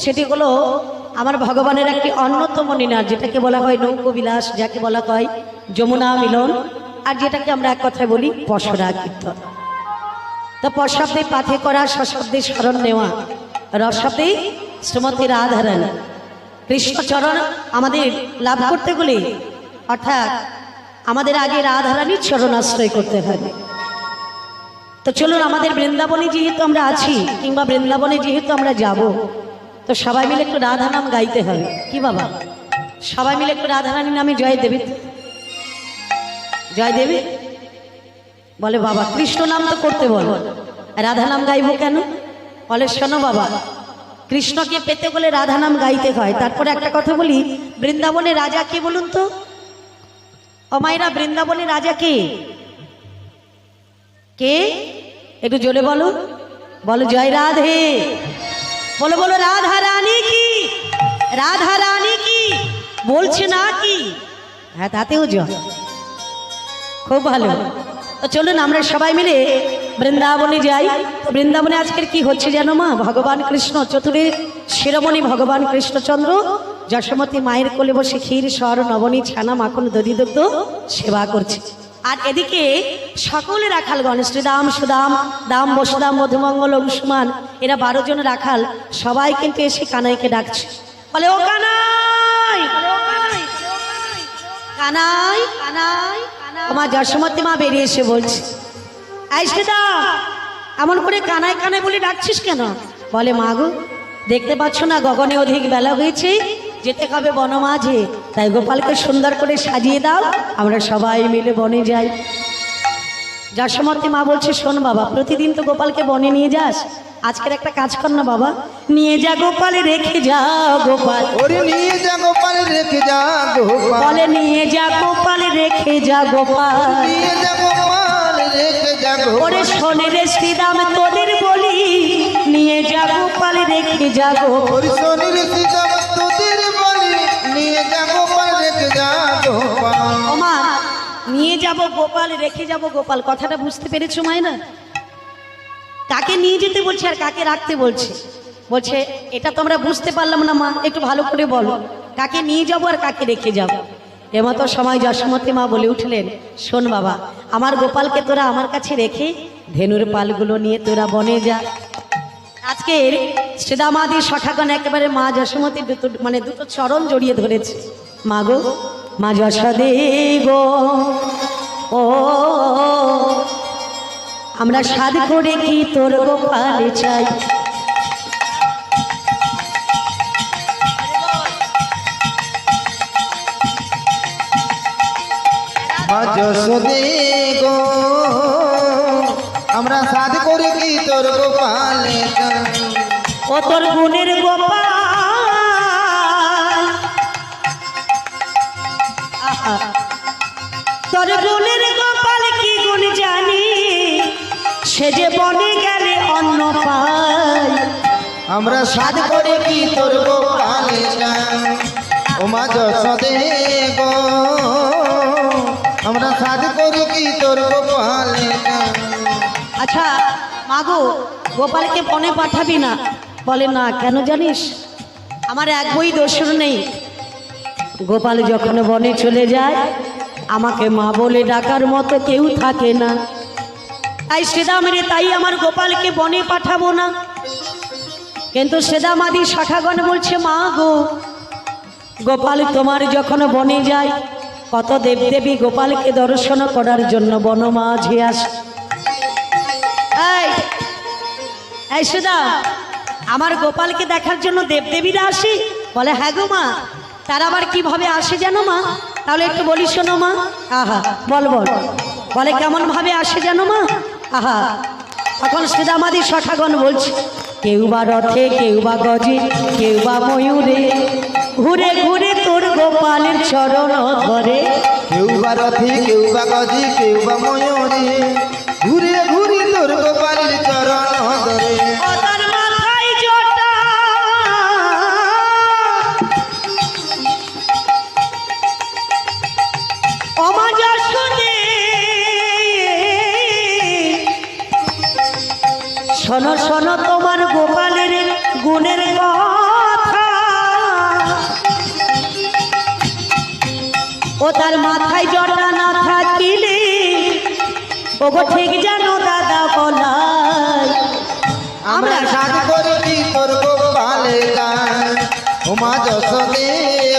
সেটি হলো আমার ভগবানের একটি অন্যতম নীনার, যেটাকে বলা হয় নৌকবিলাস, যাকে বলা হয় যমুনা মিলন, আর যেটাকে আমরা এক কথায় বলি পসরা কীর্তন। তো পশব্দে পাথে করা, সশব্দে স্মরণ নেওয়া, রসশব্দে শ্রীমতী রাধারানী কৃষ্ণচরণ আমাদের লাভ করতে গেলে অর্থাৎ আমাদের আগে রাধারানীর চরণ আশ্রয় করতে হবে। তো চলুন, আমাদের বৃন্দাবনে যেহেতু আমরা আছি কিংবা বৃন্দাবনে যেহেতু আমরা যাব, তো সবাই মিলে একটু রাধা নাম গাইতে হবে। কি বাবা, সবাই মিলে একটু রাধারানীর নামে জয় দেবে, জয় দেবে বলে। বাবা কৃষ্ণ নাম তো করতে বল, রাধা নাম গাইবো কেন? বলে শোনো বাবা, কৃষ্ণকে পেতে গেলে রাধা নাম গাইতে হয়। তারপরে একটা কথা বলি, বৃন্দাবনের রাজা কে বলুন তো? ও মায়েরা, বৃন্দাবনের রাজা কে? কে একটু জোরে বলো, বলো জয় রাধে, বলো বলো রাধা রানী কি, রাধা রানী কি বলছে না কি? হ্যাঁ, তাতেও জয়, খুব ভালো। তো চলুন আমরা সবাই মিলে বৃন্দাবনে যাই। বৃন্দাবনে আজকের কি হচ্ছে জানো মা? ভগবান কৃষ্ণ চতুরে শিরোমণি ভগবান কৃষ্ণচন্দ্র যশোমতী মায়ের কোলে বসে ক্ষীর সর নবনী ছানা মাখন দধি দুগ্ধ সেবা করছে। আর এদিকে সকলে রাখালগণ, শ্রীদাম সুদাম দাম বসুদাম মধুমঙ্গল অংশুমান, এরা 12 জন রাখাল সবাই কিন্তু এসে কানাইকে ডাকছে। বলে ও কানাই, কানাই কানাই। আমার যশোমতী মা বেরিয়ে এসে বলছে, এই শ্রীদাম, এমন করে কানাই কানাই বলে ডাকছিস কেন? বলে মা গো, দেখতে পাচ্ছ না গগনে অধিক বেলা হয়েছে, যেতে হবে বনমাঝে, তাই গোপালকে সুন্দর করে সাজিয়ে দাও, আমরা সবাই মিলে বনে যাই। যশোমতী মা বলছে, শোন বাবা, প্রতিদিন তো গোপালকে বনে নিয়ে যাস, আজকের একটা কাজ কর না বাবা, নিয়ে যা গোপালে রেখে যা গোপাল। ওরে নিয়ে যা গোপালে রেখে যা গোপাল, বলে নিয়ে যা গোপালে রেখে যা গোপাল, নিয়ে যা গোপালে রেখে যা গোপাল। ওরে শোনে রে শ্রীরাম তোদের বলি, নিয়ে যা গোপালে রেখে যা গোপাল। ওরে শোনে রে শ্রীরাম তোদের বলি, নিয়ে যা গোপালে রেখে যা গোপাল। ওমা, নিয়ে যাব গোপাল, রেখে যাব গোপাল, কথাটা বুঝতে পেরেছো মায়েরা? কাকে নিয়ে যেতে বলছে আর কাকে রাখতে বলছে? বলছে এটা তো আমরা বুঝতে পারলাম না মা, একটু ভালো করে বলো, কাকে নিয়ে যাব আর কাকে রেখে যাব? এমতো সময় যশোমতী মা বলে উঠলেন, শোন বাবা, আমার গোপালকে তোরা আমার কাছে রেখে ধেনুর পালগুলো নিয়ে তোরা বনে যা। আজকের শ্রীদামাদি সখাগণ একেবারে মা যশোমতীর দুটো চরণ জড়িয়ে ধরেছে। মা গো, মা যশোদে গো, ও আমরা সাধ করে কি তোর গোপাল চাই। মা যশোদে গো, আমরা সাধ করে কি তোর গোপালে চাই। ও তোর গুণের গোপাল, আহা, তোর গুণের গোপাল কি গুণ জানি, সে যে বনে গেলে অন্ন পায়। আমরা সাধ করে কি তোর গোপালে চাই। ও মা যশোদে গো, আমরা সাধ করে কি তোর গোপালে চাই। আচ্ছা মাগো, গোপালকে বনে পাঠাবি না? বলে না, কেন জানিস? আমার এক বই দোষর নেই, গোপাল যখন বনে চলে যায় আমাকে মা বলে ডাকার মতো কেউ থাকে না, তাই শ্রীদামের, তাই আমার গোপালকে বনে পাঠাবো না। কিন্তু শ্রীদামাদি শাখাগণ বলছে, মা গো, গোপাল তোমার যখন বনে যায়, কত দেবদেবী গোপালকে দর্শন করার জন্য বনমাঝে আসে। এই সুদা, আমার গোপালকে দেখার জন্য দেবদেবীরা আসে? বলে হ্যাঁ গো মা, তারা আবার কিভাবে আসে জানো মা? তাহলে একটু বলি শোনো মা। আহা, বল বল। বলে কেমন ভাবে আসে জানো মা? আহা, তখন শ্রীদামাদি সখাগণ বলছে, কেউ বা রথে, কেউ বা গজে, কেউ বা ময়ূরে, ঘুরে ঘুরে তোর গোপালের চরণ ধরে। কেউ বা রথে, কেউ বা গজে, কেউ বা ময়ূরে, ঘুরে ঘুরে তোর গোপালের চরণ ধরে। ও তার মাথায় জটা, ও মা যশোদে, শোনো শোনো তোমার গোপালের গুণের কথা। ও তার মাথায় জটা না থাকিলে ওগো ঠিক জানো দাদা বলাই আমরা সাজ করেছি তোর গোপালে গান ও মা যশোদে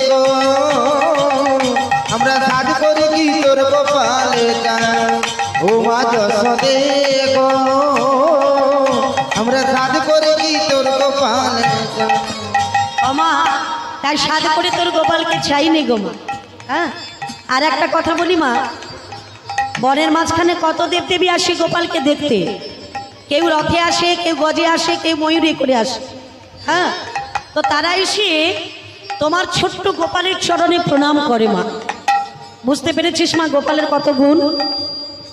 গো আমরা সাজ করেছি তোর গোপালে গান ও মা যশোদে গো আমরা সাজ করেছি তোর গোপালে গান মা তাই সাধ করে তোর গোপালকে চাইনি গো মা। হ্যাঁ, আর একটা কথা বলি মা, বনের মাঝখানে কত দেবদেবী আসে গোপালকে দেখতে। কেউ রথে আসে, কেউ গজে আসে, কেউ ময়ূরে করে আসে। হ্যাঁ, তো তারা এসে তোমার ছোট্ট গোপালের চরণে প্রণাম করে মা। বুঝতে পেরেছিস মা গোপালের কত গুণ?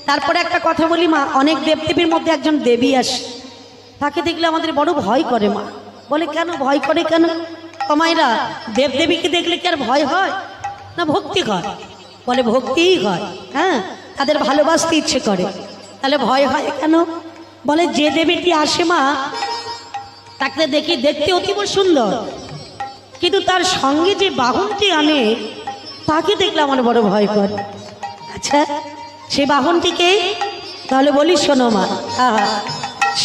তারপরে একটা কথা বলি মা, অনেক দেবদেবীর মধ্যে একজন দেবী আসে, তাকে দেখলে আমাদের বড় ভয় করে মা। বলে কেন ভয় করে কেন? কমাইরা দেবদেবীকে দেখলে কি আর ভয় হয় না ভক্তি হয়? বলে ভক্তিই হয়। হ্যাঁ, তাদের ভালোবাসতে ইচ্ছে করে, তাহলে ভয় হয় কেন? বলে যে দেবীটি আসে মা তাকে দেখি দেখতে অতীব সুন্দর, কিন্তু তার সঙ্গে যে বাহনটি আনে তাকে দেখলে আমার বড় ভয় করে। আচ্ছা, সে বাহনটিকে তাহলে বলি শোনো মা।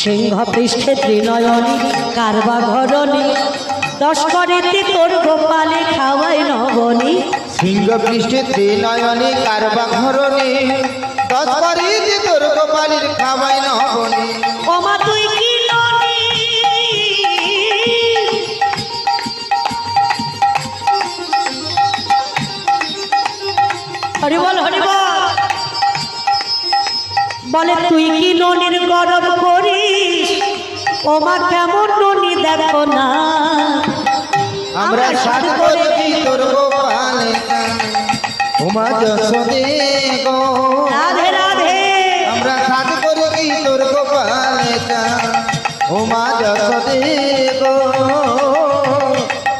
সিংহ পৃষ্ঠে ত্রিনয়নী কারবা ঘরণী 10 করেতে তোর গোপালে খাওয়াই নবনী। সিংহ পৃষ্ঠে ত্রিনয়নে কারবা ঘরণে 10 করেতে তোর গোপালের খাওয়াই নবনী। ওমা তুই কি ননি হরি বল হরি বল। বলে তুই কি ননির গরম করিস, ওমা কেমন ননি দেখো না। আমরা সাজ করেছি তোর গোপালে গান ও মা যশোদে গো রাধে রাধে। আমরা সাজ করেছি তোর গোপালে গান ও মা যশোদে গো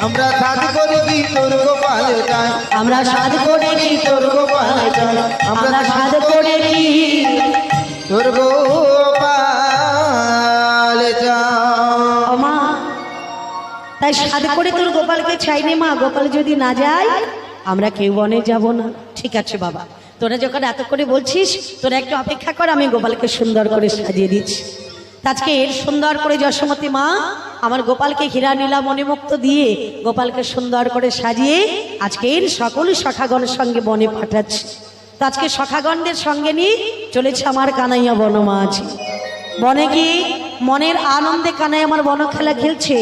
আমরা সাজ করেছি তোর গোপালে গান আমরা সাধ করেছি তোর গোপালে গান আমরা সাধ করেছি। তোর গোপালে গান। ও মা, তাই সাধ করে তোর গোপালকে চাইনি মা। গোপাল যদি না যায় আমরা কেউ বনে যাব না। ঠিক আছে বাবা, তোরা যখন এত করে বলছিস তোরা একটু অপেক্ষা কর, আমি গোপালকে সুন্দর করে সাজিয়ে দিচ্ছি। আজকে সুন্দর করে যশোমতী মা আমার গোপালকে হীরা নীলা মণিমুক্ত দিয়ে গোপালকে সুন্দর করে সাজিয়ে আজকের সকল সখাগণের সঙ্গে বনে পাঠাচ্ছে। তো আজকে সখাগণদের সঙ্গে নিয়ে চলেছে আমার কানাইয়া বনমাঝ। বনে গিয়ে মনের আনন্দে কানাই আমার বন খেলা খেলছে।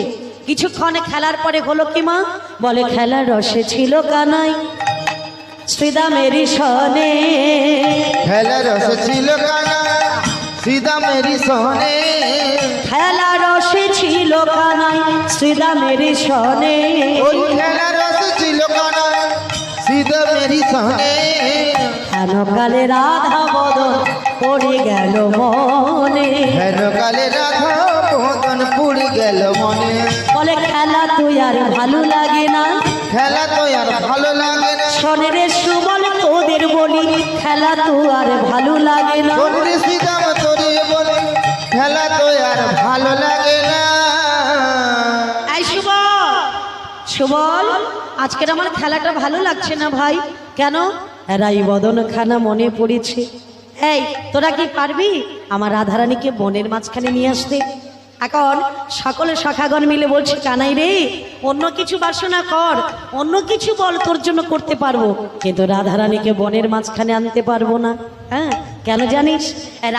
কিছুক্ষণ খেলার পরে হলো কি মা? বলে খেলার রসে ছিল কানাই শ্রীদামেরি সনে। খেলার রসে ছিল কানা শ্রীদামেরি সনে। খেলার রসে ছিল কানাই শ্রীদামেরি সনে। ওই খেলার রসে ছিল কানা শ্রীদামেরি সনে। হেন কালে রাধা বদন পড়ে গেল মনে। হেন কালে রাধা বদন পুড়ে গেল মনে। বলে খেলা তুই আর ভালো লাগে না, খেলা তো আর ভালো লাগে না। সনের সুবল তোদের বলি খেলা তো আর ভালো লাগে না। শরীরে শ্রীদাম তোরে বলে খেলা তো আর ভালো লাগে না। এই সুবল, সুবল, আজকের আমার খেলাটা ভালো লাগছে না ভাই। কেন? রাই বদন খানা মনে পড়েছে। এই তোরা কি পারবি আমার রাধারানীকে বনের মাঝখানে নিয়ে আসতে? এখন সকলে সখাগণ মিলে বলছে কানাই রে, অন্য কিছু বাসনা কর, অন্য কিছু বল, তোর জন্য করতে পারবো, কিন্তু রাধারানীকে বনের মাঝখানে আনতে পারবো না। হ্যাঁ, কেন জানিস?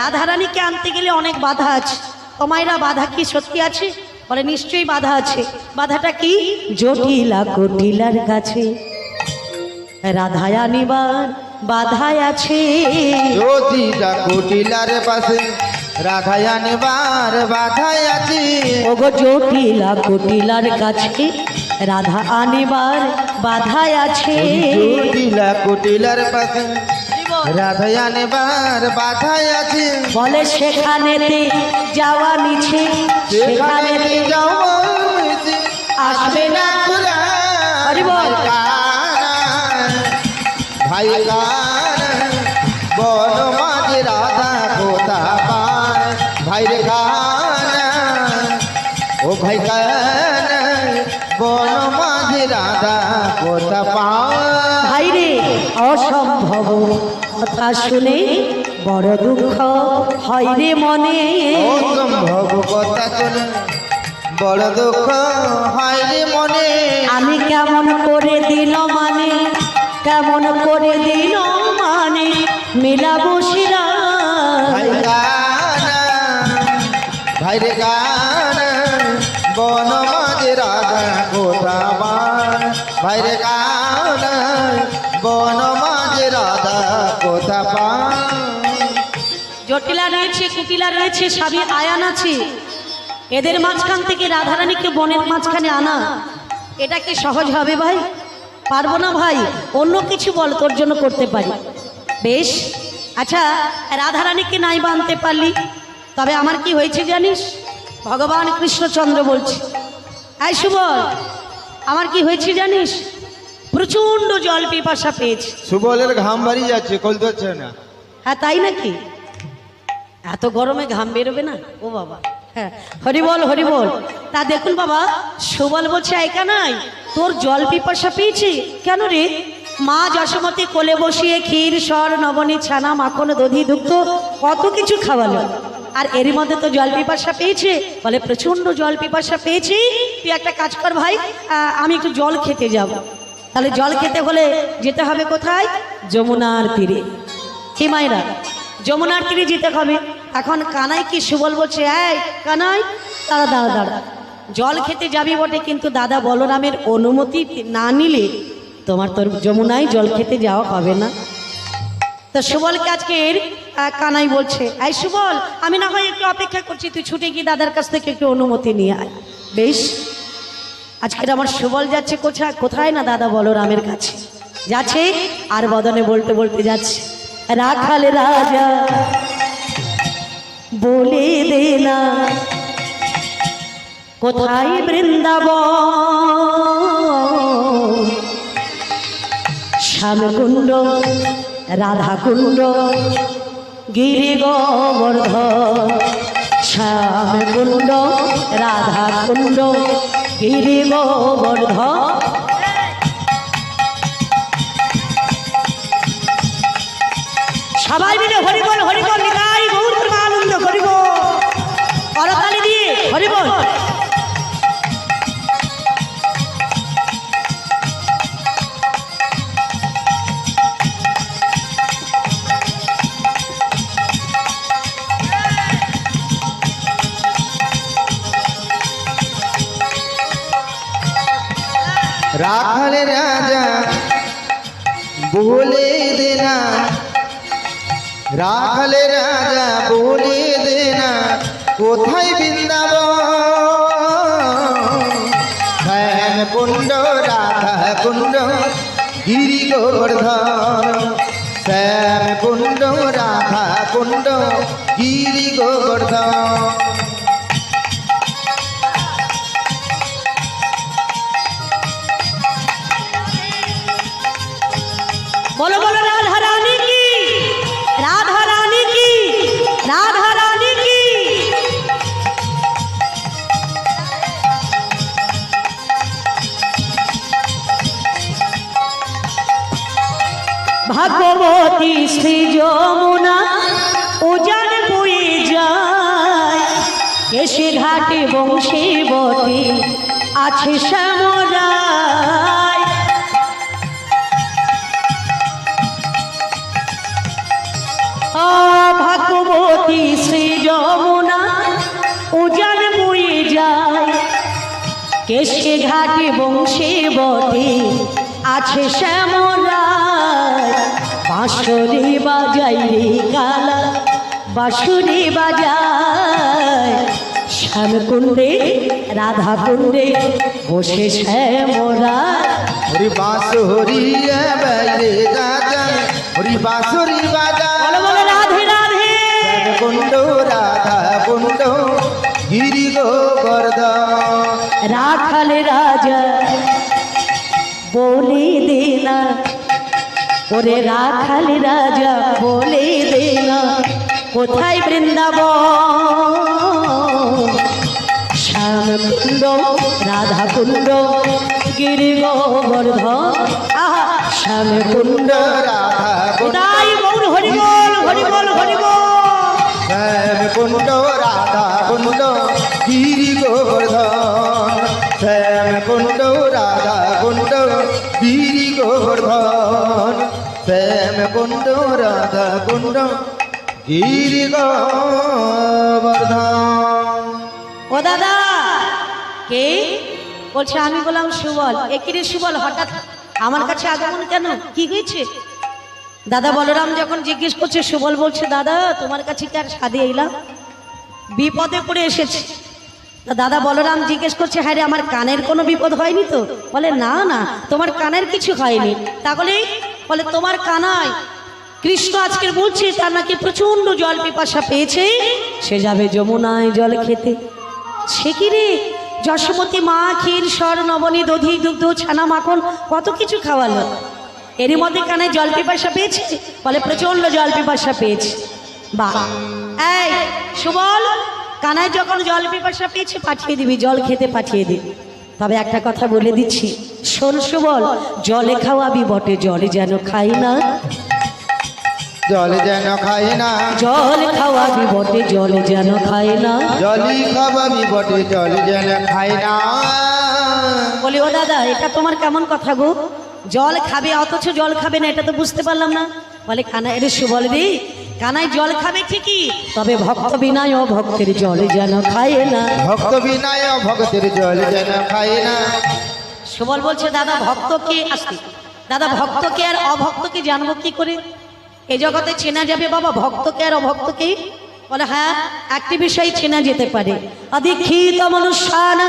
রাধারানীকে আনতে গেলে অনেক বাধা আছে। তোমায়রা বাধা কি সত্যি আছে? বলে নিশ্চয়ই বাধা আছে। বাধাটা কি? জটিলা কটিলার কাছে রাধায় আনিবার বাধায় আছে। জ্যোতিটা কুটিলার পাশে রাধায় আনবার বাধায় আছে। ওগো জটিলা কটিলার কাছে রাধা আনিবার বাধায় আছে। জ্যোতিলা কুটিলার পাশে রাধায় আনবার বাধায় আছে। বলে সেখানেতে যাওয়া মিছে, সেখানেতে যাওয়া মিছে আসবে না তোরা। হরি বল। ভাই গান বন মাঝে রাধা কোথা পায়। ভাই রে গান ও ভাই গান বন মাঝে রাধা কোথা পায়। ভাই রে অসম্ভব কথা শুনে বড় দুঃখ হয় রে মনে। অসম্ভব কথা শুনে বড় দুঃখ হয় রে মনে। আমি কেমন করে দিল মানে, কেমন করে দিল মানে মিলাবো শিরা। ভাই গানা ভাই রে গানা বন মাঝে রাধা কোথা পান। ভাই রে গানা বন মাঝে রাধা কোথা পান। জটিলা রয়েছে, কুটিলা রয়েছে, স্বামী আয়ান আছে, এদের মাঝখান থেকে রাধারানীকে বনের মাঝখানে আনা এটা কি সহজ হবে ভাই? পারবো না ভাই, অন্য কিছু বল, তোর জন্য করতে পারি। বেশ, আচ্ছা রাধারানীকে নাই বানতে পারলি, তবে আমার কি হয়েছে জানিস? ভগবান কৃষ্ণচন্দ্র বলছে, আই সুবল আমার কি হয়েছে জানিস? প্রচন্ড জল পিপাসা পেয়েছে। সুবলের ঘাম বাড়ি যাচ্ছে, কলতে হচ্ছে না। হ্যাঁ তাই নাকি? এত গরমে ঘাম বেরোবে না? ও বাবা, হ্যাঁ হরিবল হরিবল। তা দেখুন বাবা, সুবল বলছে একা নাই, তোর জল পিপাসা পেয়েছে কেন রে? মা যশোমতী কোলে বসিয়ে ক্ষীর সর নবনী ছানা মাখন দধি দুগ্ধ কত কিছু খাওয়ালো, আর এরই মধ্যে তো জল পিপাসা পেয়েছে। বলে প্রচন্ড জল পিপাসা পেয়েছি, তুই একটা কাজ কর ভাই, আমি একটু জল খেতে যাব। তাহলে জল খেতে হলে যেতে হবে কোথায়? যমুনার তীরে। কি মায়েরা, যমুনার তীরে যেতে হবে। এখন কানাই কি সুবল বলছে, এই কানাই দাঁড়া দাঁড়া দাঁড়া, জল খেতে যাবি বটে, কিন্তু দাদা বলরামের অনুমতি না নিলে তোমার তোর যমুনায় জল খেতে যাওয়া হবে না। তো সুবলকে আজকের কানাই বলছে, এই সুবল আমি না হয় একটু অপেক্ষা করছি, তুই ছুটে গিয়ে দাদার কাছ থেকে একটু অনুমতি নিয়ে আয়। বেশ, আজকের আমার সুবল যাচ্ছে কোথায়? কোথায় না দাদা বলরামের কাছে যাচ্ছে, আর বদনে বলতে বলতে যাচ্ছে, রাখাল রাজা বলে দে না কোথায় বৃন্দাবন, শ্যামকুণ্ড রাধাকুণ্ড গিরি গোবর্ধন, শ্যামকুণ্ড রাধাকুণ্ড গিরি গোবর্ধন। সবাই মিলে হরিবল হরিবল নিতাই গৌর প্রেমানন্দ হরিবল, করতালি দিয়ে হরিবল। রাখাল রাজা বলে দেনা, রাখাল রাজা বলে দেনা কোথায় বৃন্দাবন, শ্যাম কুণ্ড রাধা কুণ্ড গিরি গোবর্ধন, শ্যাম কুণ্ড রাধা কুণ্ড গিরি গোবর্ধন। बोलो बोलो राधा रानी की, राधा रानी की, राधा रानी की। भगवती श्री যমুনা উজান বয়ে যায়, কেশে ঘাটে বংশীবতী আছে শ্যামরায়। ভগবতী শ্রী যমুনা উজান বয়ে যায়, কেশে ঘাটে বংশীবতী আছে শ্যামরায়। বাঁশরি বাজাই রে কালা বাঁশুরি বাজায়, শ্যামকুণ্ডে রাধা কুণ্ডে বসে শ্যামরায়। হরি বাঁশরি বাইরে রাজা, হরি বাঁশরি বাজা, বলো বলো রাধে রাধে। কুণ্ড রাধা কুণ্ড গিরি গোবর্ধন। রাখাল রাজা বলে দে না, ওরে রাখাল রাজা বলে দে না কোথায় বৃন্দাবন, শ্যামকুণ্ড রাধাকুণ্ড গিরি গোবর্ধন। আহা শ্যাম কুণ্ড রাধা কুণ্ড তাই গৌর হরি বল হরি বল হরি বল। শ্যাম কুণ্ড রাধা কুণ্ড গিরি গোবর্ধন শ্যাম কুণ্ড রাধা কুণ্ড গিরি গোবর্ধন শ্যাম কুণ্ড রাধা কুণ্ড গিরি গোবর্ধন। ও দাদা কে বলছে? আমি বললাম সুবল। একিরে সুবল, হঠাৎ আমার কাছে আগমন কেন, কি হয়েছে? দাদা বলরাম যখন জিজ্ঞেস করছে, সুবল বলছে, দাদা তোমার কাছে কি আর সাধে এলাম, বিপদে পড়ে এসেছে। তা দাদা বলরাম জিজ্ঞেস করছে, হ্যাঁ রে আমার কানের কোনো বিপদ হয়নি তো? বলে না না, তোমার কানের কিছু হয়নি। তাহলে বলে তোমার কানায় কৃষ্ণ আজকের বলছে তার নাকি প্রচন্ড জল পিপাসা পেয়েছে, সে যাবে যমুনায় জল খেতে। সে কি রে, যশোমতী মা ক্ষীর স্বর নবনী দধি দুগ্ধ ছানা মাখন কত কিছু খাওয়ালো, এরই মধ্যে কানে জল পিপাসা পেয়েছে? বলে প্রচন্ড জল পিপাসা পেয়েছে। বাহ, এই সুবল, কানায় যখন জল পিপাসা পেয়েছে পাঠিয়ে দিবি, জল খেতে পাঠিয়ে দিবি। তবে একটা কথা বলে দিচ্ছি, শোন সুবল, জলে খাওয়াবি বটে, জলে যেন খাই না, জল যেন খাই না, জল খাওয়াবি বটে, জল যেন খাই না। জলই খাবাবি বটে, জল যেন খাই না। বলি ও দাদা, এটা তোমার কেমন কথা গো? জল খাবে অথচ জল খাবে না, এটা তো বুঝতে পারলাম না। বলে কানাই রে সুবল রে, কানাই জল খাবে ঠিকই, তবে ভক্ত বিনায় ও ভক্তের জল যেন খায় না। ভক্ত বিনায় ভক্তের জল যেন খাই না। সুবল বলছে, দাদা ভক্তকে আসতে, দাদা ভক্তকে আর অভক্তকে জানবো কি করে? এ জগতে চেনা যাবে বাবা ভক্তকে আর অভক্তকে? বলে হ্যাঁ, একটি বিষয় চেনা যেতে পারে। অদীক্ষিত মনুষ্যান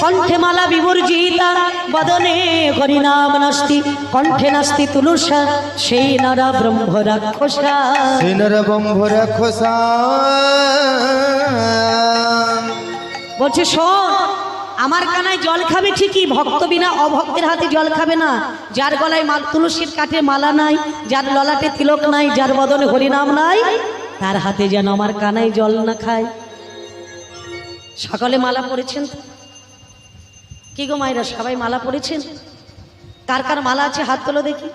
কণ্ঠে মালা বিবর্জিতা, বদনে হরিনাম নাস্তি, কণ্ঠে নাস্তি তুলসা, সেই নরা ব্রহ্ম রাক্ষসা। সিনর বম্ভ রাক্ষসা। বলছে শোন, আমার কানায় জল খাবে ঠিকই, ভক্ত বিনা অভক্তের হাতে জল খাবে না। যার গলায় তুলসীর কাঠে মালা নাই, যার ললাটে তিলক নাই, যার বদনে হরিনাম নাই, তার হাতে যেন আমার কানায় জল না খায়। সকলে মালা পড়েছেন তো? কি গো মায়েরা, সবাই মালা পড়েছেন? কার কার মালা আছে হাত তোলো দেখি।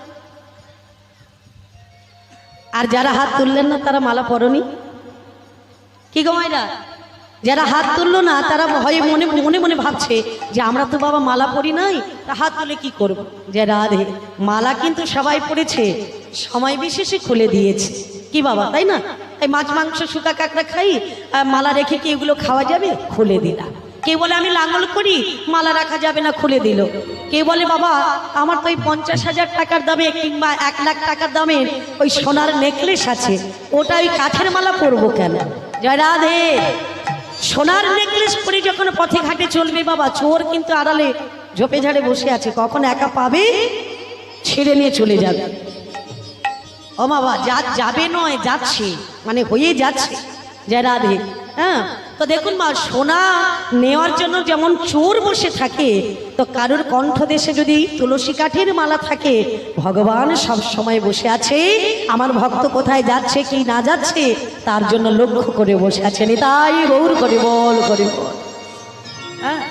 আর যারা হাত তুললেন না তারা মালা পড়নি? কি গো মায়েরা, যারা হাত তুললো না তারা ভয়ে মনে মনে মনে ভাবছে যে আমরা তো বাবা মালা পরি নাই, তা হাত তুলে কি করব? যে রাধে, মালা কিন্তু সবাই পড়েছে, সময় বিশেষে খুলে দিয়েছে। কি বাবা, তাই না? তাই মাছ মাংস শুকা কাঁকড়া খাই, মালা রেখে কি এগুলো খাওয়া যাবে? খুলে দিলাম। কে বলে আমি লাঙ্গল করি, মালা রাখা যাবে না, খুলে দিল। কে বলে বাবা আমার তো ওই 50,000 টাকার দামে কিংবা 1 লাখ টাকার দামে ওই সোনার নেকলেস আছে, ওটা ওই কাঠের মালা পরবো কেন? জয় রাধে। সোনার নেকলেস পরে যখন পথে ঘাটে চলবে বাবা, চোর কিন্তু আড়ালে ঝোপে ঝাড়ে বসে আছে, কখন একা পাবে ছেড়ে নিয়ে চলে যাবে। ও বাবা, যাবে নয়, যাচ্ছে, মানে হয়ে যাচ্ছে। জয় রাধে। হ্যাঁ, তো দেখুন মা, সোনা নেওয়ার জন্য যেমন চোর বসে থাকে, তো কারুর কণ্ঠদেশে যদি তুলসী কাঠের মালা থাকে, ভগবান সব সময় বসে আছে, আমার ভক্ত কোথায় যাচ্ছে কি না যাচ্ছে তার জন্য লক্ষ্য করে বসে আছেন। তাই গৌর করে বল, করে বল। হ্যাঁ,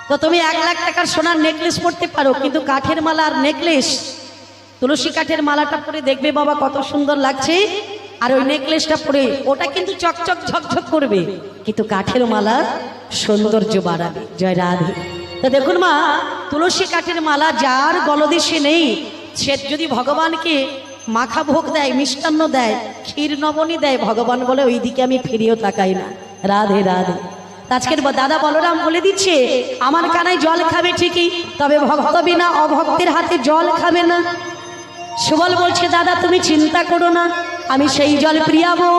তো তুমি 1 লাখ টাকার সোনার নেকলেস পরতে পারো, কিন্তু কাঠের মালা আর নেকলেস, তুলসী কাঠের মালাটা পরে দেখবে বাবা কত সুন্দর লাগছে, আর ওই নেকলেসটা পরে ওটা কিন্তু চকচক ঝকঝক করবে, কিন্তু কাঠের মালা সৌন্দর্য বাড়াবে। জয় রাধে। তো দেখুন মা, তুলসী কাঠের মালা যার গলদেশে নেই, সে যদি ভগবানকে মাখা ভোগ দেয়, মিষ্টান্ন দেয়, ক্ষীর নবনী দেয়, ভগবান বলে ওই দিকে আমি ফিরিয়েও তাকাই না। রাধে রাধে। আজকের দাদা বলরাম বলে দিচ্ছে, আমার কানায় জল খাবে ঠিকই, তবে ভক্ত বিনা অভক্তের হাতে জল খাবে না। সুবল বলছে, দাদা তুমি চিন্তা করো না, আমি সেই জল পিয়াবো,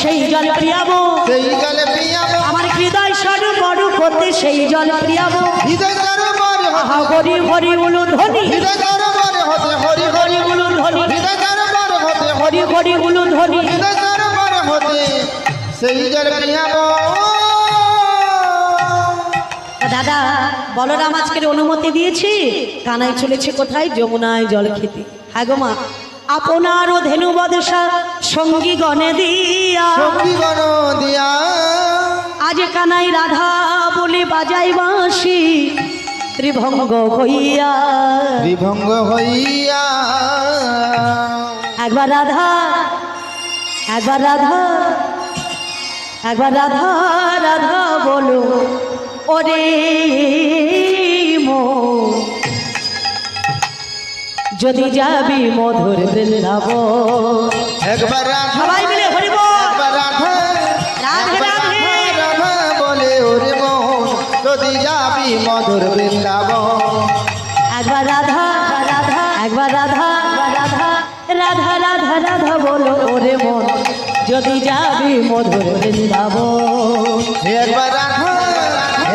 সেই জল পিয়াবো, আমার হৃদয় সরু বড় করতে সেই জল পিয়াবো। হরি হরি উলু ধ্বনি, হরি হরি উলু ধ্বনি, হরি হরি উলু ধ্বনি, সেই জল পিয়াবো। দাদা বলরাম আজকের অনুমতি দিয়েছে, কানাই চলেছে কোথায়? যমুনায় জল খেতে। হ্যাঁ গো মা, আপনার ধেনু বদশা সঙ্গী গণে দিয়া, আজ কানাই রাধা বলে বাজাই বাঁশি, ত্রিভঙ্গ হইয়া বিভঙ্গ হইয়া একবার রাধা একবার রাধা একবার রাধা রাধা বলো ওরে মন যদি যাবি মধুর বৃন্দাবন একবার রাধা সবাই মিলে হরি বল। একবার রাধা রাধে রাধে রাধা বলে ওরে মন যদি যাবি মধুর বৃন্দাবন একবার রাধা রাধা একবার রাধা রাধা রাধা রাধা রাধা বলো ওরে মন যদি যাবি মধুর বৃন্দাবন একবার রাধা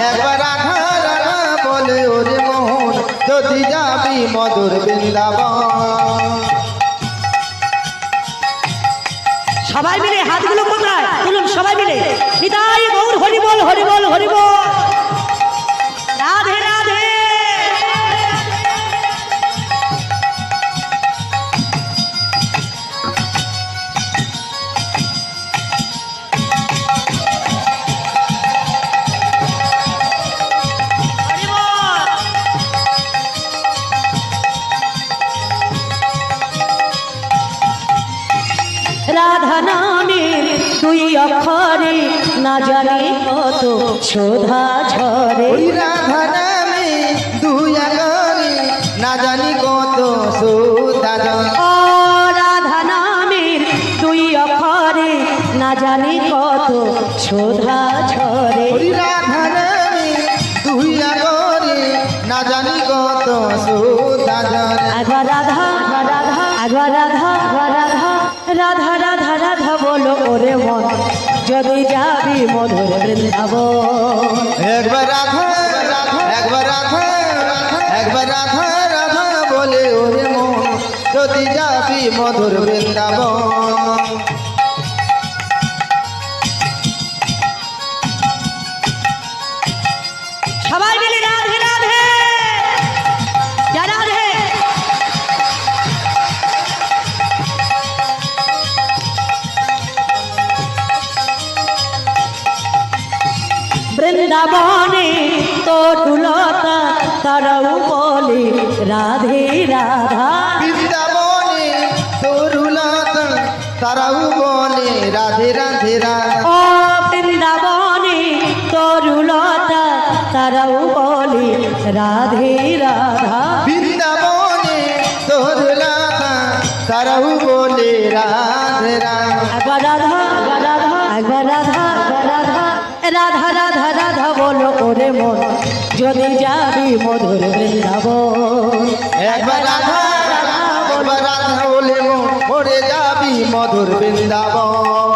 একবার রাধা রাধা বলে ওরে মন যদি যাবি মধুর বৃন্দাবন সবাই মিলে হাতগুলো কোথায় তুলুন সবাই মিলে নিতাই গৌর হরি বল হরি বল হরি বল রাধে রাধে হরি বল। রাধা নামের দুই অক্ষরে না জানি কত শোধা ঝরে ওই রাধা নামে দুই আগরে না জানি কত সুদাজন ও রাধা নামের দুই অক্ষরে না জানি কত শোধা ঝরে ওই রাধা নামে দুই আগরে না জানি কত সুদাজন একবার রাধা রাধা একবার রাধা রাধা রাধা রাধা রাধা বলো ওরে মন যদি যাবি মধুর বৃন্দাবন একবার রাধা একবার রাধা একবার রাধা রাধা বলে ওরে মন যদি যাবি মধুর বৃন্দাবন সবাই মিলে রাধে রাধে জয় রাধে বৃন্দাবনে তরুলতা তারাও বলে রাধে রাধা বৃন্দাবনে তরুলতা তারাও বলে রাধে রাধে রাধা ও বৃন্দাবনে তরুলতা তারাও বলে রাধে রাধা বৃন্দাবনে তরুলতা তারাও বলে রাধে রাধা একবার রাধা একবার রাধা রাধা রাধা রাধা রাধা বলো ওরে মন যদি যাবি মধুর বৃন্দাবন একবার রাধা একবার রাধা বলে মরে যাবি মধুর বৃন্দাবন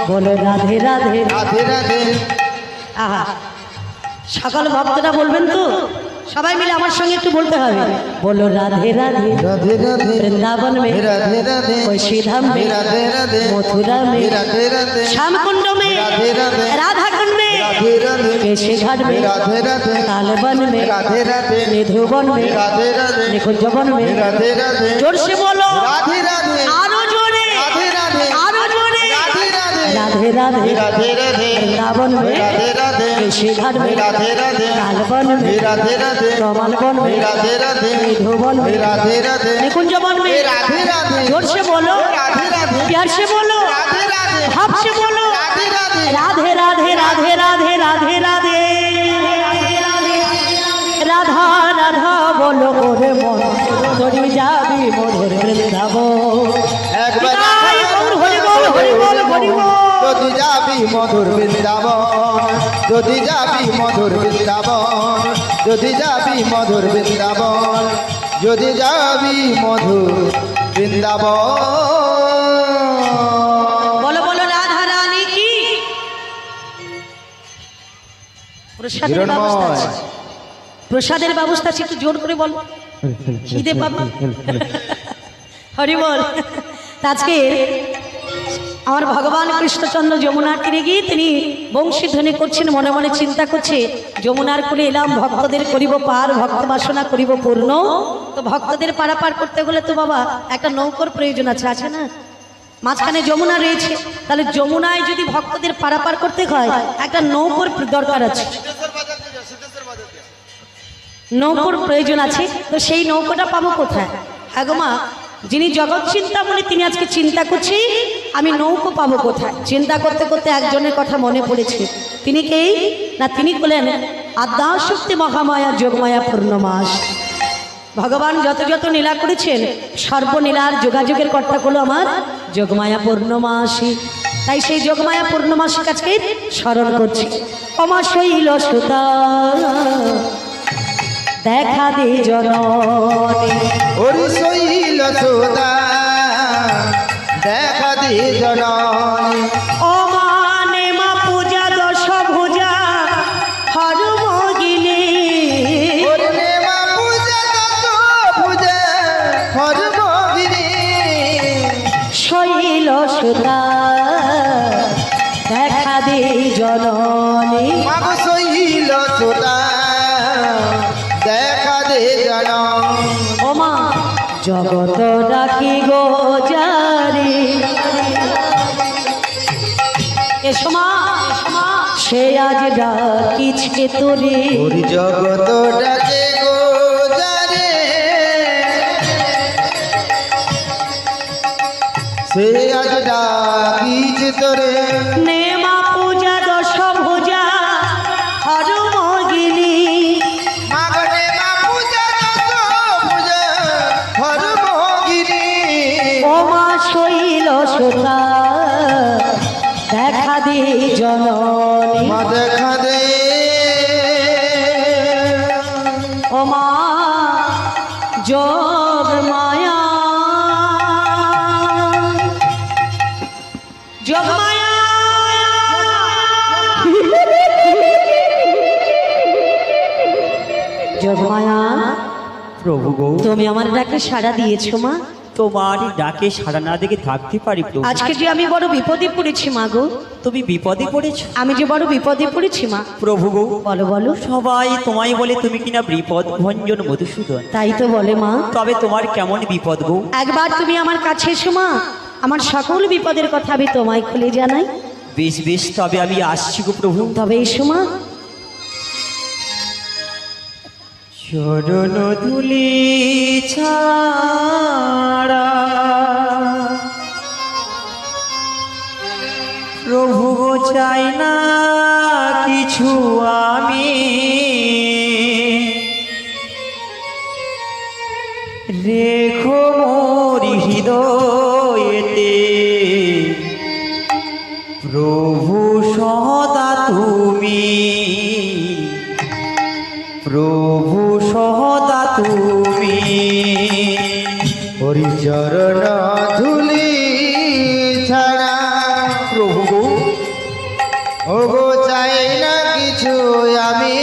বলো রাধে রাধে রাধে রাধে আহা সকল ভক্তরা বলবেন তো সবাই মিলে আমার সঙ্গে একটু বলতে হবে বলো রাধে রাধে राधे राधे वृंदावन में राधे राधे कैशी धाम में राधे राधे मथुरा में राधे राधे श्याम कुंड में राधे राधे राधा कुंड में राधे राधे केशी घाट में राधे राधे तालबन में राधे राधे निधुवन में राधे राधे निकुंजवन में राधे राधे जोर से बोलो राधे राधे आरो जोरे राधे राधे आरो जोरे राधे राधे राधे राधे राधे राधे वृंदावन में राधे राधे केशी घाट में राधे राधे तालबन में राधे राधे कमलवन में राधे राधे निधुवन में राधे राधे निकुंजवन में राधे राधे जोर से बोलो राधे राधे प्यार से बोलो राधे राधे भाव से बोलो राधे राधे राधे राधे राधे राधे राधे राधे राधा राधा बोलो ओरे मन तोरी जाबी मधुर बृंदाबन একবার নিতাই গৌর হরি বল হরি বল হরি বল যদি যাবি মধুর বৃন্দাবন যদি যাবি মধুর বৃন্দাবন যদি যাবি মধুর বৃন্দাবন যদি যাবি মধুর বৃন্দাবন বলো বলো রাধা রানী কি প্রসাদের ব্যবস্থা আছে প্রসাদের ব্যবস্থা আছে একটু জোর করে বলো খিদে পাবো হরি বল আজকে আমার ভগবান কৃষ্ণচন্দ্র যমুনার তীরে গিয়ে তিনি বংশীধ্বনি করছেন মনে মনে চিন্তা করছে যমুনার কুলে এলাম ভক্তদের করিব পার ভক্ত বাসনা করিব পূর্ণ তো ভক্তদের পারাপার করতে হলে তো বাবা একটা নৌকোর প্রয়োজন আছে আছে না মাঝখানে যমুনা রয়েছে তাহলে যমুনায় যদি ভক্তদের পারাপার করতে হয় একটা নৌকোর দরকার আছে নৌকোর প্রয়োজন আছে, তো সেই নৌকোটা পাবো কোথায়? হ্যাঁ গো মা, যিনি জগৎ চিন্তামণি তিনি আজকে চিন্তা করছি আমি নৌকো পাবো কোথায়। চিন্তা করতে করতে একজনের কথা মনে পড়েছে। তিনি কে না, তিনি বলেন আদ্যাশক্তি মহামায়া যোগমায়া পূর্ণমাস। ভগবান যত যত লীলা করেছেন সর্বলীলার যোগাযোগের কর্তা হলো আমার যোগমায়া পূর্ণমাসী। তাই সেই যোগমায়া পূর্ণমাসী কাছকে স্মরণ করছি। অমা শৈল সুতা দেখা দে জননী, ওরে শৈল সুতা দেখা দে জননী, অমানে মা পূজা দশ ভুজা হর মগিলে, ওরে নেমা পূজা দশ পূজা হর মগিনী, শৈল সুতা দেখা দে জননী, মাগ শৈল সুতা দেখা দে জননী, ওমা জগত ডাকি গো যারে, এসো মা সে আজ ডাকিছে তোরে, ওরে জগত ডাকে গো যারে, সে আজ ডাকিছে তোরে, নেমা পূজা দশ ভুজা হর মগিনী, মাগনে মা পূজা দশ পূজা হর মগিনী, ওমা শৈল সুতা দেখা দে জননী, মা দেখা দে, ওমা যোগ মায়া যোগ মায়া, যোগ মায়া প্রভু গো, তুমি আমার ডাকে সাড়া দিয়েছো মা। তোমার ডাকে সাড়া না দেখে থাকতে পারি প্রভু। আজকে যে আমি বড় বিপদে পড়েছি মা গো, তুমি বিপদে পড়েছো আমি যে বড় বিপদে পড়েছি মা। প্রভু গো। বলো বলো, সবাই তোমায় বলে তুমি কিনা বিপদ ভঞ্জন মধুসূদন, তাই তো বলে মা। তবে তোমার কেমন বিপদ গো? একবার তুমি আমার কাছে এসো মা, আমার সকল বিপদের কথা আমি তোমায় খুলে জানাই। বেশ বেশ, তবে আমি আসছি গো প্রভু। তবে এসো মা। চরণ ধুলি ছাড়া প্রভু গো চাই না কিছু আমি, রেখো মোর হৃদয়েতে প্রভু সদা তুমি, প্রভু সদা তুমি। হরি চরণ ধুলি ছাড়া প্রভু গো, ও গো চাই না কিছু আমি,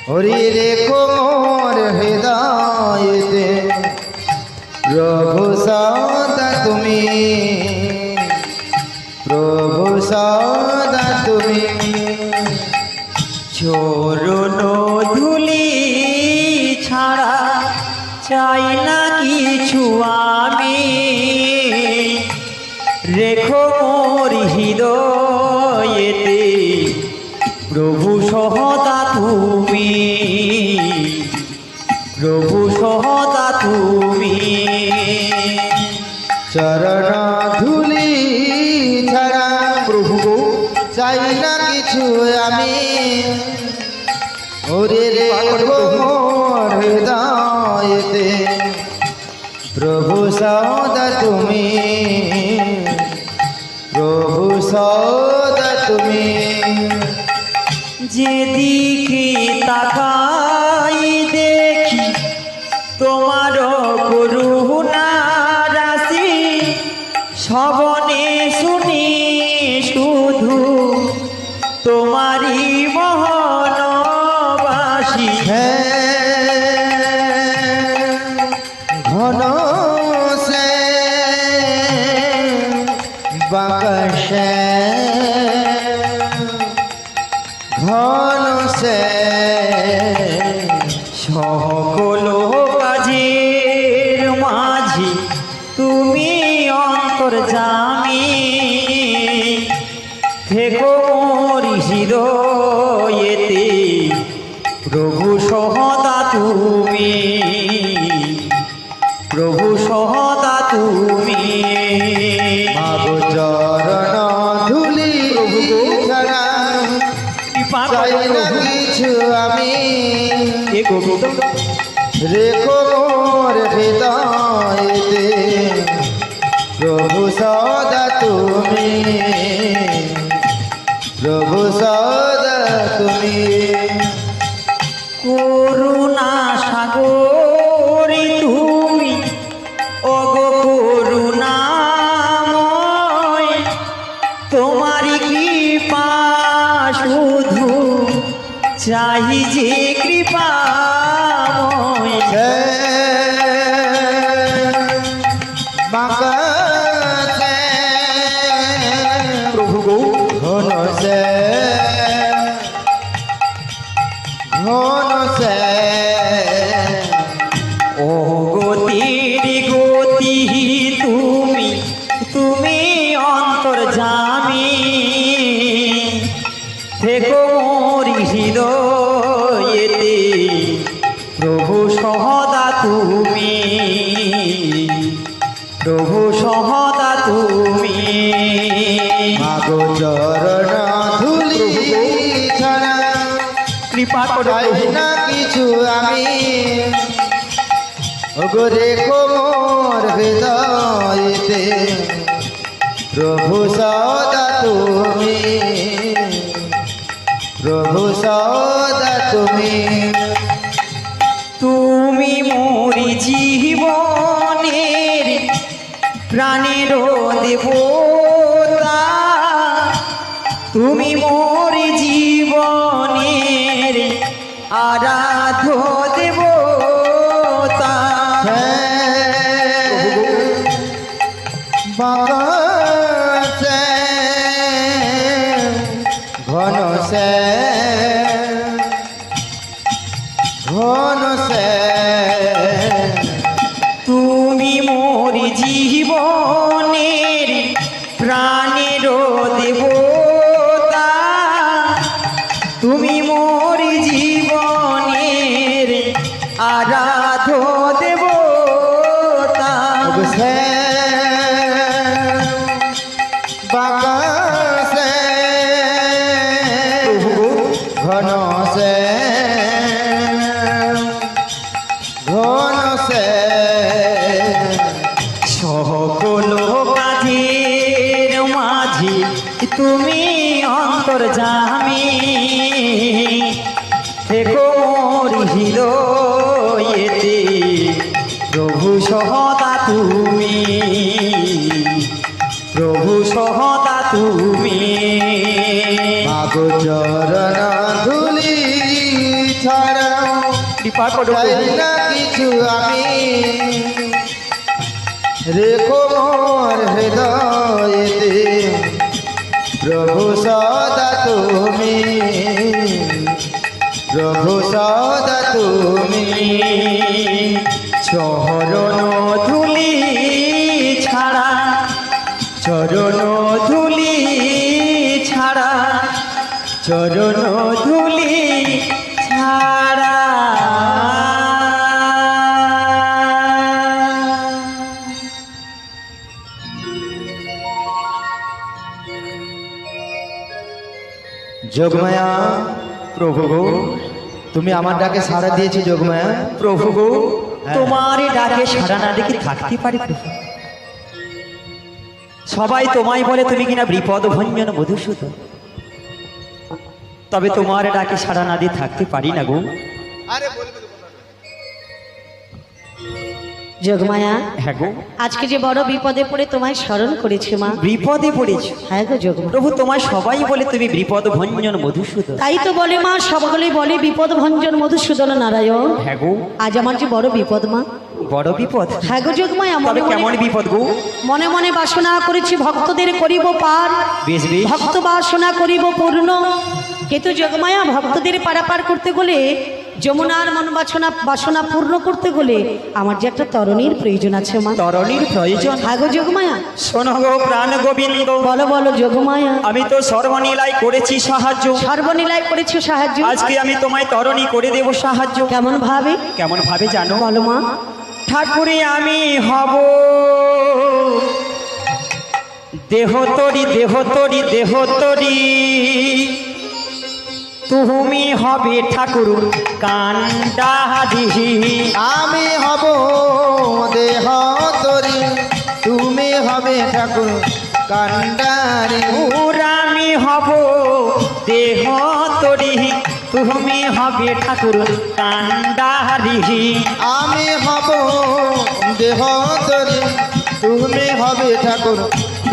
হরি রেখো মোর হৃদয়েতে প্রভু সদা তুমি, প্রভু সদা তুমি। চরণ ধুলি ছাড়া চাই না কিছু আমি, রেখো মোর হৃদয়েতে প্রভু সহদা তুমি, প্রভু সহদা তুমি। চরণ ধুলি ছাড়া প্রভু গো চাই না কিছু আমি, ওরে রেখো মোর হৃদয়েতে প্রভু সদা তুমি, প্রভু সদা তুমি। যেদিকে তাকাই দেখি তোমার করুণা রাশি, শ্রবণে শুনি শুধু তোমারই মোহনবাসী। ঘন সে বাঁকশে ঘন সে সকল কাজের মাঝি তুমি অন্তর্যামী, থেকো মোর হৃদয়েতে প্রভু সহদা তুমি, প্রভু সহদা তুমি। মাগো চরণ ধুলি ছাড়া কৃপা চাই করো না প্রভু। কিছু আমি, এ গোবিন্দ রেখো মোর হৃদয়েতে প্রভু সদা তুমি, প্রভু সদা তুমি। করুণা সাগরী তুমি, ওগো করুণাময়, তোমারই কৃপা শুধু চাই যে কৃপাময়। প্রভু গো ঘন সে ও গতির গতি তুমি, তুমি অন্তর্যামী, থেকো মোর হৃদয়েতে প্রভু সহদা তুমি, প্রভু সহদা তুমি। মাগো চরণ ধুলি ছাড়া কৃপা করো চাই প্রভু। না কিছু আমি, ওগো রেখো মোর হৃদয়েতে প্রভু সদা তুমি, প্রভু সদা তুমি। তুমি মোরি জীবনের প্রাণের দেবতা, তুমি মোরি জীবনের আরাধ্য দেবতা। বাঁকা ঘন সে ঘন সে তুমি মোরি জীবনের প্রাণের দেবতা, তুমি মোরি জীবনের আরাধ্য দেবতা। সে বাঁকা সে ঘন সে ঘন সে সকল কাজের মাঝে তুমি অন্তর্যামী, থেকো মোর হৃদয়েতে প্রভু সহদা তুমি, প্রভু সহদা তুমি। মাগো চরণ ধুলি ছাড়া কৃপা করো চাই প্রভু। না কিছু আমি, রেখো মোর হৃদয়েতে প্রভু সদা তুমি, প্রভু সদা তুমি। চরণ ধুলি ছাড়া, চরণ ধুলি ছাড়া, চরণ ধুলি ছাড়া। যোগমায়া প্রভু গো, তুমি আমার ডাকে সাড়া দিয়েছো যোগমায়া। প্রভু গো, তোমার ডাকে সাড়া না দেখে থাকতে পারি প্রভু? সবাই তোমায় বলে তুমি কিনা বিপদ ভঞ্জন মধুসূদন, তবে তোমার ডাকে সাড়া না দিয়ে থাকতে পারি না গো। যোগমায়া, হ্যাঁ গো, আজকে যে বড় বিপদে পড়ে তোমায় স্মরণ করেছে মা। বিপদে পড়েছো হ্যাঁ গো যোগমা, প্রভু, তোমায় সবাই বলে তুমি বিপদ ভঞ্জন মধুসূদন। তাই তো বলে মা, সকলে বলে বিপদ ভঞ্জন মধুসূদন নারায়ণ। হ্যাঁ গো, আজ আমার যে বড় বিপদ মা। বড় বিপদ? হ্যাঁ গো যোগমায়া, তবে কেমন বিপদ গো? মনে মনে বাসনা করেছি ভক্তদের করিব পার, বেশ বেশ, ভক্ত বাসনা করিব পূর্ণ, কিন্তু যোগমায়া ভক্তদের পারাপার করতে গেলে যমুনার মন বাসনা পূর্ণ করতে গেলে আমার যে একটা তরণীর প্রয়োজন আছে মা। তরণীর প্রয়োজন? আগো যোগমায়া। শোনো গো প্রাণ গোবিন্দ, বলো বলো যোগমায়া। আমি তো সর্বনীলায় করেছি সাহায্য, সর্বনীলায় করেছো সাহায্য, আজকে আমি তোমায় তরণী করে দেব সাহায্য। কেমন ভাবে? কেমন ভাবে জানো? বলো মা। ঠাকুরে আমি হব দেহ তরি, দেহ তরি, দেহ তরি, তুমি হবে ঠাকুর কান্ডারি। আমি হব দেহ তরি, তুমি হবে ঠাকুর কান্ডারি। আমি হব দেহ তরি, তুমি হবে ঠাকুর কান্ডারি। আমি হব দেহ তরি, তুমি হবে ঠাকুর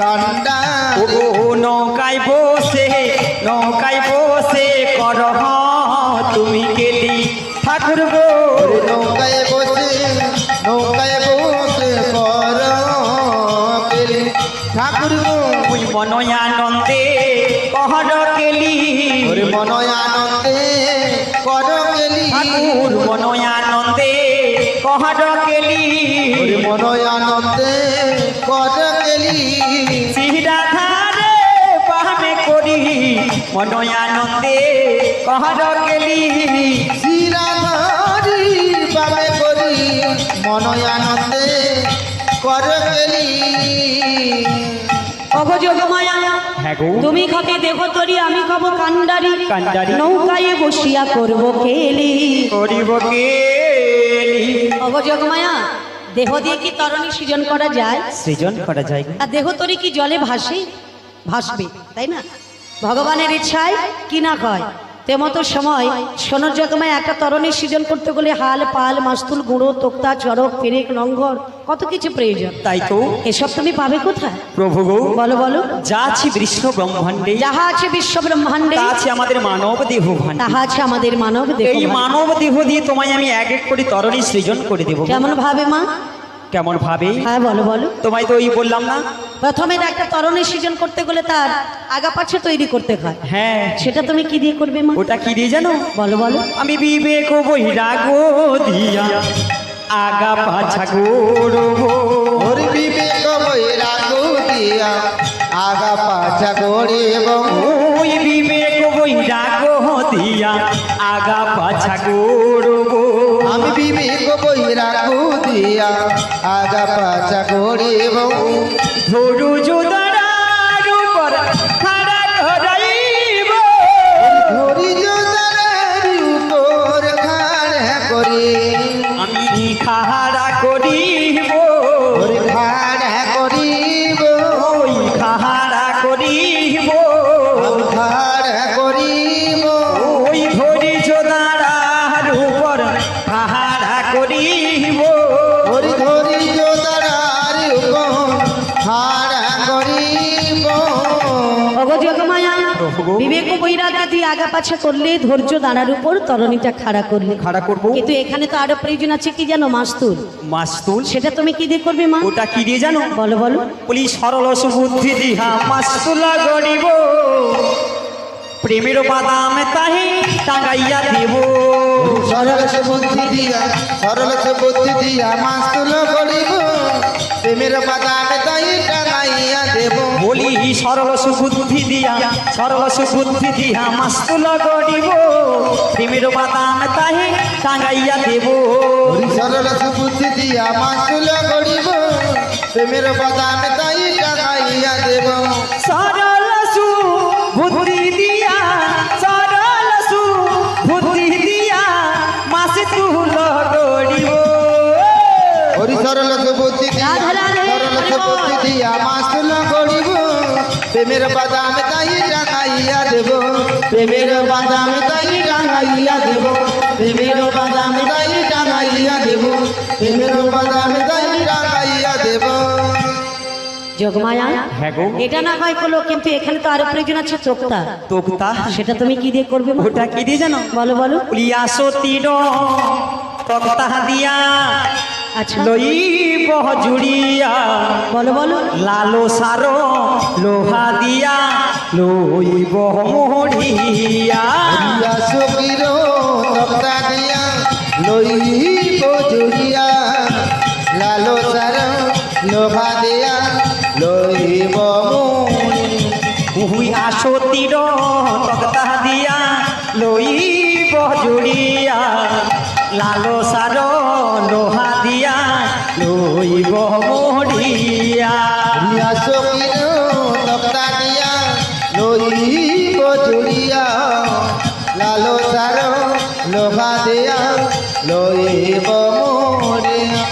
কান্ডারি। ও নৌকায় বসে, নৌকায় বসে কর তুমি গেলি ঠাকুর গো। নৌকায় বসে, নৌকায় বসে কর কেলি ঠাকুর গো। ওই মনয় আনন্দে কহর কেলি, ওরে মনয় আনন্দে কর কেলি ঠাকুর মনয় আনন্দে কহর কেলি। ওরে মনয় আনন্দে কর কেলি। শ্রীরাধারে পামে করি মনয় আনন্দে কহর কেলি। শ্রীরাধারি পাবে করি মনয় আনন্দে কর কেলি। অগো যোগমায়া, হ্যাঁ গো। তুমি খাবে দেবতরি, আমি খাবো কান্ডারি। কান্ডারি। নৌকায় বসিয়া করব খেলি। করিব কেলি। অগো যোগমায়া, দেহ দিয়ে কি তরণী সৃজন করা যায়? সৃজন করা যায়। আর দেহতরি কি জলে ভাসে? ভাসবে, তাই না? ভগবানের ইচ্ছায় কি না কয় তেমতো সময় সোনার জগমায় একটা তরণী সৃজন করতে গেলে হাল, পাল, মাস্তুল, গুঁড়ো, তোক্তা, চরক, পেরেক, লঙ্গর, কত কিছু প্রয়োজন। তাই তো এসব তুমি পাবে কোথায়? প্রভু গো, বলো বলো। যা আছে বিশ্ব ব্রহ্মাণ্ডে, যাহা আছে বিশ্ব ব্রহ্মাণ্ডে, তা আছে আমাদের মানব দেহ ভাণ্ডে। তাহা আছে আমাদের মানব দেহ এই ভাণ্ডে। মানব দেহ দিয়ে তোমায় আমি এক এক করে তরণী সৃজন করে দেব। কেমন ভাবে মা? কেমন ভাবে? হ্যাঁ বলো বলো। তোমায় তো ওই বললাম না, প্রথমে একটা তরণী সৃজন করতে গেলে তার আগা পাছে তৈরি করতে হয়। হ্যাঁ সেটা তুমি কি দিয়ে করবে মা? ওটা কি দিয়ে জানো? বলো বলো। আমি বিবেক বৈরাগ দিয়া আগা পাছা গৌরব। ওর বিবেক বৈরাগ দিয়া আগা পাছা গড়িব। ওই বিবেক বৈরাগ দিয়া আগা পাছা গৌরব। আমি বিবেক বৈরাগ দিয়া আগা পাছা গড়িব। ধরু যোদারার উপর খাড়া ধরাইব। ধরি যোদারের উপর খাড়া করি। আমি খাড়া করিব। ওরে খাড়া করিব। ওই খাড়া করিব। আমি খাড়া করিব। ওই ধরি যোদারার উপর খাড়া করিব। ওরে ধরি যোদারের উপর খাড়া করিব। অগো যোগমায়া, প্রভু। বিবেক বৈরাগ দিয়ে আগা পাছে করলে ধৈর্য দাঁড়ার উপর তরণীটা খাড়া করলে। খাড়া করব। কিন্তু এখানে তো আরো প্রয়োজন আছে কি জানো? মাস্তুল। মাস্তুল? সেটা তুমি কি দিয়ে করবে মা? ওটা কি দিয়ে জানো? বলো বলো। বলি সরল সুবুদ্ধি দিহা মাস্তুলা গড়িব। প্রেমের বাদাম তাহে টাঙ্গাইয়া দেব। সরল সে বুদ্ধি দিয়া, সরল সে বুদ্ধি দিয়া মাস্তুল গড়িব। প্রেমের বাদামে তাই টাঙাইয়া দেব। বলি সরল সুবুদ্ধি দিয়া, সরল সুবুদ্ধি দিয়া মাস্তুলা গড়িব। প্রেমের বাদাম তাহে টাঙ্গাইয়া দেব। সরল সে বুদ্ধি দিয়া মাস্তুল গড়িব। প্রেমের বাদামে তাই টাঙাইয়া দেব। সরল সুবুদ্ধি দিয়া, সরল সুবুদ্ধি দিয়া মাস্তুল গড়িব। হরি সরল সে বুদ্ধি দিয়া, রাধে রাধে, সরল সে বুদ্ধি দিয়া মাস্তুল গড়িব। প্রেমের বাদামে তাই টাঙাইয়া দেব। প্রেমের বাদামে তাই টাঙাইয়া দেব। প্রেমের বাদামে তাই টাঙাইয়া দেব। প্রেমের বাদামে তাই টাঙাইয়া দেব। যোগমায়া, হ্যাঁ গো। এটা না হয় করলো, কিন্তু এখানে তো আরো প্রয়োজন আছে তোক্তা। তোক্তা? সেটা তুমি কি দিয়ে করবে মা? ওটা কি দিয়ে জানো? বলো বলো। বলিয়া সতীর তক্তা দিয়া আচ্ছা লইব জুড়িয়া। বলো বলো। লালো সারো লোহা দিয়া লইব মরিয়া হরিয়া সকির তক্তা দিয়া লইব জুড়িয়া লালো সার লোভা দিয়া লইব মরি হুইয়া সতীর তক্তা দিয়া লইব জুড়িয়া লালো সার লোহা দিয়া লইব মরিয়া হরিয়া সকির তক্তা দিয়া লইব জুড়িয়া লালো সার লোভা দিয়া লইব মরিয়া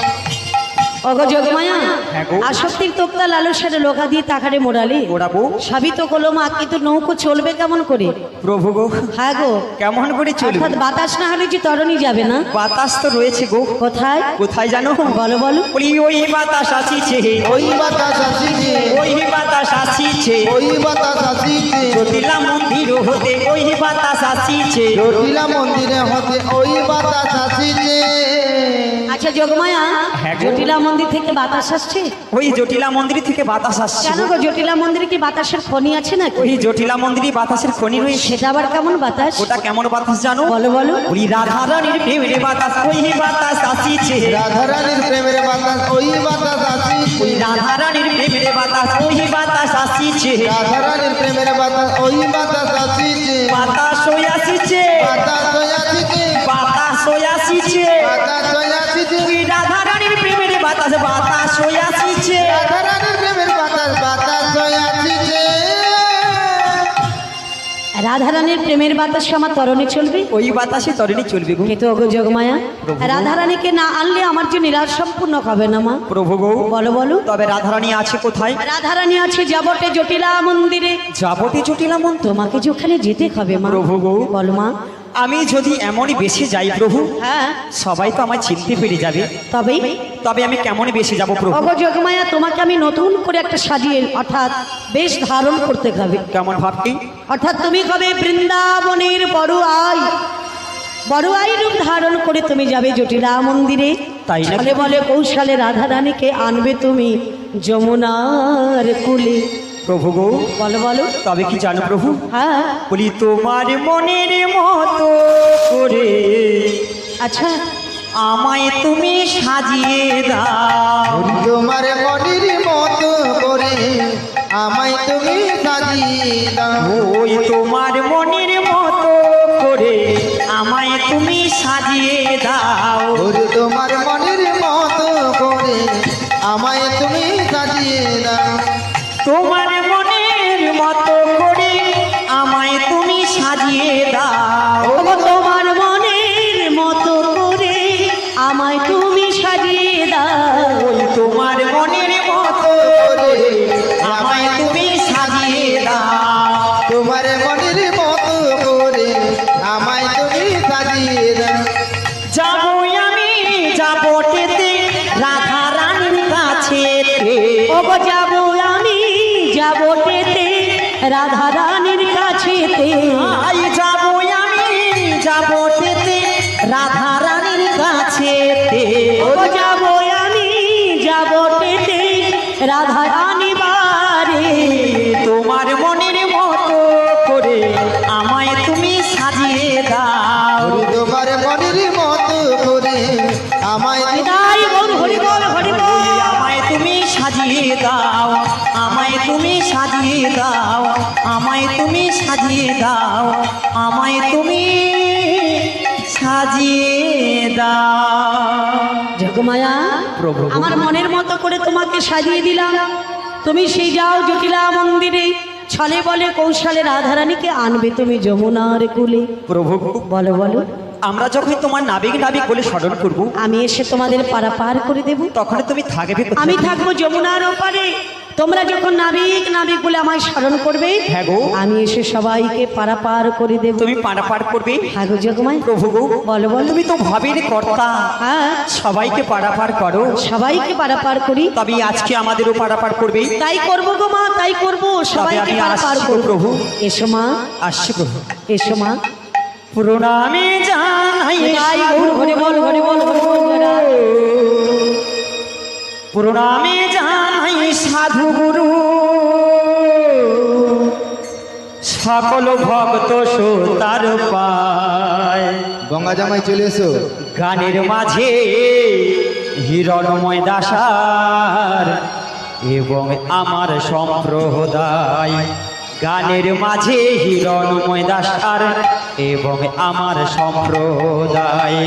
অগো যোগমায়া হ্যাঁ গো। আসক্তির তোক্তা লালসারে লোকা দিয়ে তাকারে মোড়ালি ওড়াবো সাবিত কলমা কিন্তু নৌকো চলবে কেমন করে? প্রভু গো হ্যাঁ গো, কেমন করে চলবে? অর্থাৎ বাতাস না হলে যে তরণী যাবে না। বাতাস তো রয়েছে গো, কোথায়? কোথায় জানো? বলো বলো। বলি ওই বাতাস আসিছে, ওই বাতাস আসিছে ওই বাতাস আসিছে, ওই বাতাস আসিছে জটিলা মন্দির হতে ওই বাতাস আসিছে। জটিলা মন্দিরে হতে ওই বাতাস আসিছে আচ্ছা যোগমায়া, হ্যাঁ গো। জটিলা মন্দির থেকে বাতাস আসছে ওই জটিলা মন্দির থেকে বাতাস আসছে কেন গো? জটিলা মন্দিরে কি বাতাসের খনি আছে নাকি? ওই জটিলা মন্দিরে বাতাসের খনি রয়েছে। সেটা আবার কেমন বাতাস? ওটা কেমন বাতাস জানো? বলো বলো। ওই রাধারানীর প্রেমের বাতাস ওই বাতাস আসিছে, রাধারানীর প্রেমের বাতাস ওই বাতাস আসিছে ওই রাধারানীর প্রেমের বাতাস ওই বাতাস আসিছে। রাধারানীর প্রেমের বাতাস ওই বাতাস আসিছে বাতাস হয়ে আসিছে, বাতাস হয়ে আসিছে বাতাস হয়ে আসিছে, বাতাস হয়ে আসিছে ওই রাধারানীর প্রেমের বাতাস বাতাস হয়ে আসিছে। রাধারানীর প্রেমের বাতাস বাতাস হয়ে আসিছে রাধারানীর প্রেমের বাতাস আমার তরণে চলবে ওই বাতাসে তরণী চলবে গো। কিন্তু অগো যোগমায়া, প্রভু। রাধারানীকে না আনলে আমার যে নিরাশ সম্পূর্ণ হবে না মা। প্রভু গো, বলো বলো। তবে রাধারানী আছে কোথায়? রাধারানী আছে যাবটে জটিলা মন্দিরে। যাবতে জটিলা মন্ত্র। তোমাকে যে ওখানে যেতে হবে মা। প্রভু গো, বলো মা। আমি যদি এমনই বেশি যাই প্রভু, হ্যাঁ, সবাই তো আমায় চিনতে পেরে যাবে। তবেই তবে আমি কেমন বেশি যাব প্রভু? অগো যোগমায়া, তোমাকে আমি নতুন করে একটা সাজিয়ে অর্থাৎ বেশ ধারণ করতে হবে। কেমন ভাবটি? অর্থাৎ তুমি হবে বৃন্দাবনের বড়ুয়াই, বড়ুয়াই রূপ ধারণ করে তুমি যাবে জটিলা মন্দিরে। তাই নাকি? বলে বলে কৌশলে রাধারানীকে আনবে তুমি যমুনার কুলে। প্রভু গো, বলো বলো। তবে কি জানো প্রভু? হ্যাঁ, বলি তোমার মনের মতো করে আচ্ছা, আমায় তুমি সাজিয়ে দাও। তোমার মনির মতো করে আমায় তুমি সাজিয়ে দাও ওই তোমার মনের মতো করে আমায় তুমি সাজিয়ে দাও। ওরে তোমার মনির মতো করে আমায় তুমি সাজিয়ে দাও তোমার মনের মতো করে আমায় তুমি সাজিয়ে দাও। ওগো তোমার মনের মতো করে আমায় তুমি সাজিয়ে দাও। ওই তোমার মনের মতো করে আমায় তুমি সাজিয়ে দাও। তোমার মনির মতো করে আমায় তুমি সাজিয়ে দাও যাবো আমি যাবটেতে রাধা রানীর কাছেতে। ওগো যাবো আমি যাবটেতে রাধা রানীর কাছেতে। আই যাবো আমি যাবটেতে রাধা রানীর কাছেতে। ওগো যাবো আমি যাবটেতে রাধা রানী বারে। তোমার মনের মতো করে আমায় তুমি সাজিয়ে দাও। ওরে তোমার মনির মতো করে আমায় তুমি বিদায় বল, হরি বল, হরি বল। আমায় তুমি সাজিয়ে দাও, আমায় তুমি সাজিয়ে দাও, আমায় তুমি সাজিয়ে দাও, আমায় তুমি সাজিয়ে দাও। জগমায়া, প্রভু। আমার মনের মতো করে তোমাকে সাজিয়ে দিলাম। তুমি সেই যাও জটিলা মন্দিরে, ছলে বলে কৌশলে রাধারানীকে আনবে তুমি যমুনার কুলে। প্রভু, বলো বলো। আমরা যখন তোমার নাবিক নাবিক বলে স্মরণ করব, আমি এসে তোমাদের পারা পার করে দেব। তখন তুমি থাকবে কোথায়? আমি থাকবো যমুনার ওপারে। তোমরা যখন নাবিক নাবিক বলে আমায় স্মরণ করবে, হ্যাঁ গো। আমি এসে সবাইকে পারা পার করে দেব। তুমি পারাপার করবে। হ্যাঁ গো জগমায়। প্রভু গো, বলো বলো। তুমি তো ভাবের কর্তা, হ্যাঁ, সবাইকে পারাপার করো। সবাইকে পারা পার করি। তবে আজকে আমাদেরও পারাপার করবে। তাই করবো গো মা, তাই করবো। সবাইকে আমি পারা পার আসছি গো করবো। প্রভু। এসো মা, আসছে প্রভু। এসো মা। প্রণামে জানাই তাই গৌর হরি বল, হরি বল, হরি বল জোড়া। প্রণামে জানাই সাধু গুরু, সকল ভক্ত তার পায়। গঙ্গা জামাই চলে এসো। গানের মাঝে হিরণময় দাসার এবং আমার সম্প্রদায়, গানের মাঝে হিরণময় দাসার এবং আমার সম্প্রদায়।